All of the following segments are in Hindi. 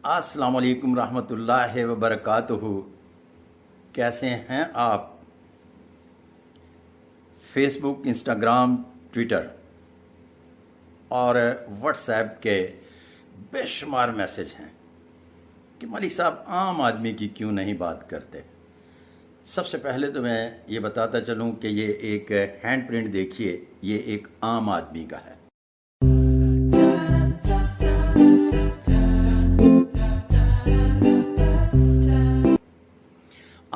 अस्सलाम वालेकुम रहमतुल्लाहि व बरकातुहू। कैसे हैं आप? फेसबुक, इंस्टाग्राम, ट्विटर और व्हाट्सएप के बेशुमार मैसेज हैं कि मलिक साहब आम आदमी की क्यों नहीं बात करते। सबसे पहले तो मैं ये बताता चलूं कि ये एक हैंड प्रिंट देखिए, ये एक आम आदमी का है।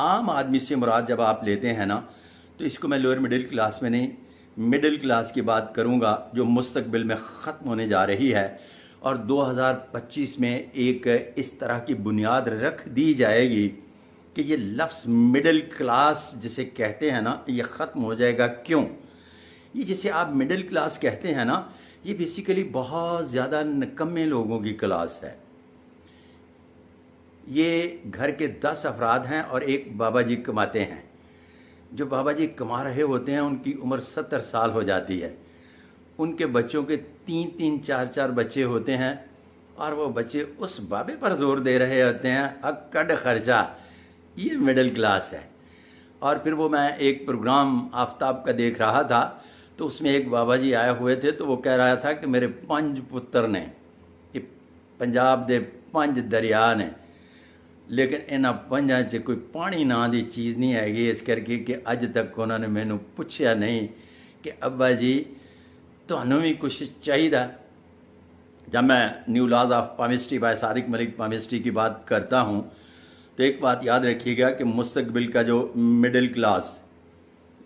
आम आदमी से मुराद जब आप लेते हैं ना, तो इसको मैं लोअर मिडिल क्लास में नहीं, मिडिल क्लास की बात करूंगा जो मुस्तकबिल में ख़त्म होने जा रही है। और 2025 में एक इस तरह की बुनियाद रख दी जाएगी कि ये लफ्ज़ मिडिल क्लास जिसे कहते हैं ना, ये ख़त्म हो जाएगा। क्यों? ये जिसे आप मिडिल क्लास कहते हैं ना, ये बेसिकली बहुत ज़्यादा निकम्मे लोगों की क्लास है। ये घर के 10 अफराद हैं और एक बाबा जी कमाते हैं। जो बाबा जी कमा रहे होते हैं उनकी उम्र 70 साल हो जाती है। उनके बच्चों के 3-3, 4-4 बच्चे होते हैं और वो बच्चे उस बाबे पर जोर दे रहे होते हैं, अक्कड़ खर्चा। ये मिडिल क्लास है। और फिर वो मैं एक प्रोग्राम आफ्ताब का देख रहा था, तो उसमें एक बाबा जी आए हुए थे, तो वो कह रहा था कि मेरे 5 पुत्र ने, ये पंजाब दे 5 दरिया ने, लेकिन इन्हां 5 च कोई पानी नां दी चीज़ नहीं हैगी। इस करके कि अज तक उन्होंने मैनू पुछया नहीं कि अब्बा जी तुहानू भी कुछ चाहिए। जब मैं new laws of palmistry by Sadiq Malik palmistry की बात करता हूँ, तो एक बात याद रखिएगा कि मुस्तकबिल का जो मिडिल क्लास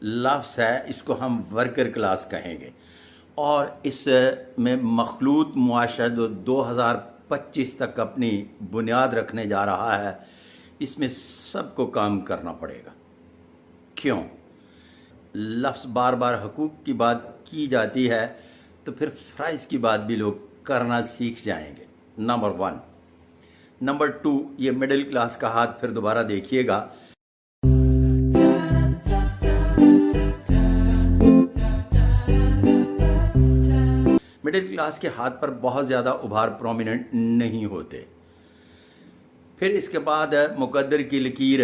लफ्ज़ है, इसको हम वर्कर क्लास कहेंगे। और इसमें मखलूत मुआशरा जो 2025 तक अपनी बुनियाद रखने जा रहा है, इसमें सबको काम करना पड़ेगा। क्यों? लफ्ज़ बार बार हकूक़ की बात की जाती है, तो फिर फ़राइज़ की बात भी लोग करना सीख जाएंगे। नंबर 1। नंबर 2, ये मिडिल क्लास का हाथ फिर दोबारा देखिएगा। मिडिल क्लास के हाथ पर बहुत ज़्यादा उभार प्रोमिनेंट नहीं होते। फिर इसके बाद मुकद्दर की लकीर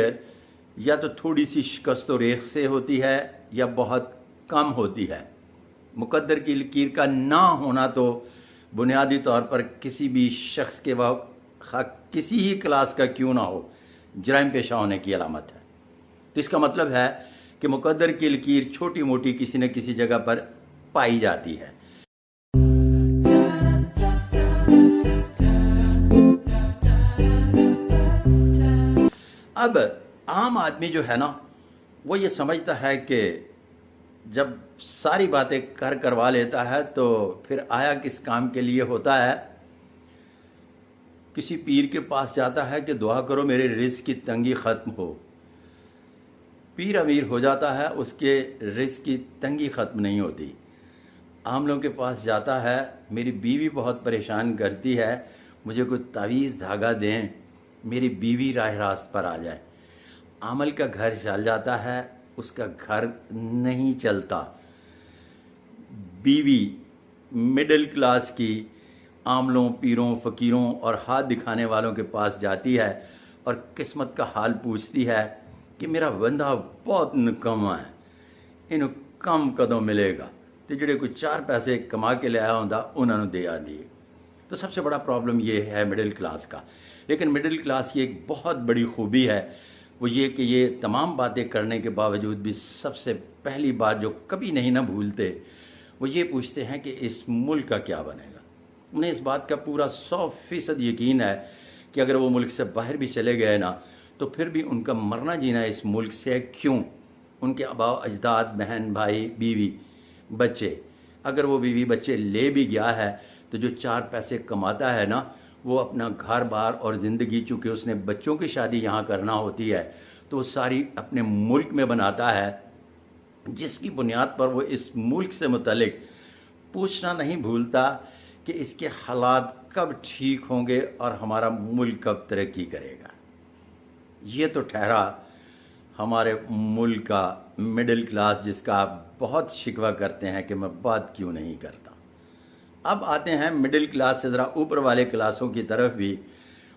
या तो थोड़ी सी शिकस्त व रेख से होती है या बहुत कम होती है। मुकद्दर की लकीर का ना होना तो बुनियादी तौर पर किसी भी शख्स के वक्त किसी ही क्लास का क्यों ना हो, जराइम पेशा होने की अलामत है। तो इसका मतलब है कि मुकद्दर की लकीर छोटी मोटी किसी न किसी जगह पर पाई जाती है। अब आम आदमी जो है ना, वो ये समझता है कि जब सारी बातें करवा लेता है तो फिर आया किस काम के लिए होता है। किसी पीर के पास जाता है कि दुआ करो मेरे रिज़्क़ की तंगी ख़त्म हो। पीर अमीर हो जाता है, उसके रिज़्क़ की तंगी ख़त्म नहीं होती। आम लोगों के पास जाता है, मेरी बीवी बहुत परेशान करती है, मुझे कोई तावीज़ धागा दें, मेरी बीवी राह रास्त पर आ जाए। आमल का घर चल जाता है, उसका घर नहीं चलता। बीवी मिडिल क्लास की आमलों, पीरों, फ़कीरों और हाथ दिखाने वालों के पास जाती है और किस्मत का हाल पूछती है कि मेरा बंदा बहुत निकम्मा है, इन्हों कम कदों मिलेगा। तो ਜਿਹੜੇ कोई 4 पैसे कमा के लिया होंदा उन्होंने दे आती है। तो सबसे बड़ा प्रॉब्लम ये है मिडिल क्लास का। लेकिन मिडिल क्लास की एक बहुत बड़ी खूबी है, वो ये कि ये तमाम बातें करने के बावजूद भी सबसे पहली बात जो कभी नहीं ना भूलते, वो ये पूछते हैं कि इस मुल्क का क्या बनेगा। उन्हें इस बात का पूरा 100% यकीन है कि अगर वो मुल्क से बाहर भी चले गए ना, तो फिर भी उनका मरना जीना इस मुल्क से है। क्यों? उनके आबा अजदाद, बहन, भाई, बीवी, बच्चे, अगर वो बीवी बच्चे ले भी गया है, तो जो 4 पैसे कमाता है ना, वो अपना घर बार और ज़िंदगी, चूँकि उसने बच्चों की शादी यहाँ करना होती है, तो वो सारी अपने मुल्क में बनाता है, जिसकी बुनियाद पर वो इस मुल्क से मुतल्लिक पूछना नहीं भूलता कि इसके हालात कब ठीक होंगे और हमारा मुल्क कब तरक्की करेगा। ये तो ठहरा हमारे मुल्क का मिडिल क्लास, जिसका आप बहुत शिकवा करते हैं कि मैं बात क्यों नहीं करता। अब आते हैं मिडिल क्लास से ज़रा ऊपर वाले क्लासों की तरफ भी।